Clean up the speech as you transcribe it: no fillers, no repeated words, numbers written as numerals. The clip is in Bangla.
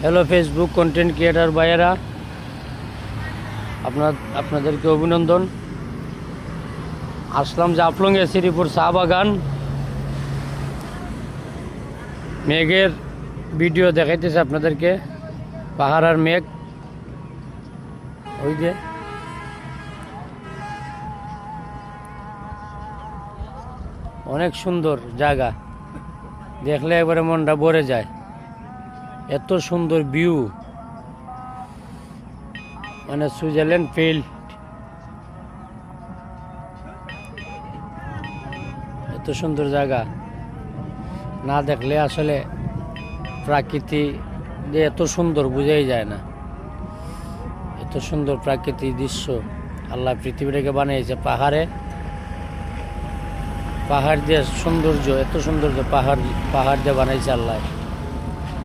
হ্যালো ফেসবুক কন্টেন্ট ক্রিয়েটার ভাইয়েরা, আপনাদেরকে অভিনন্দন। আসলাম জাফলংয়ে শ্রীপুর চা বাগান। মেঘের ভিডিও দেখাইতেছে আপনাদেরকে, পাহাড় আর মেঘ। ওই যে অনেক সুন্দর জায়গা, দেখলে একবারে মনটা ভরে যায়। এত সুন্দর ভিউ, মানে সুইজারল্যান্ড ফিল্ড। এত সুন্দর জায়গা না দেখলে আসলে প্রাকৃতি যে এত সুন্দর বোঝাই যায় না। এত সুন্দর প্রাকৃতিক দৃশ্য আল্লাহ পৃথিবীটাকে বানিয়েছে। পাহাড় দিয়ে সৌন্দর্য, এত সৌন্দর্য পাহাড় দিয়ে বানাইছে আল্লাহ।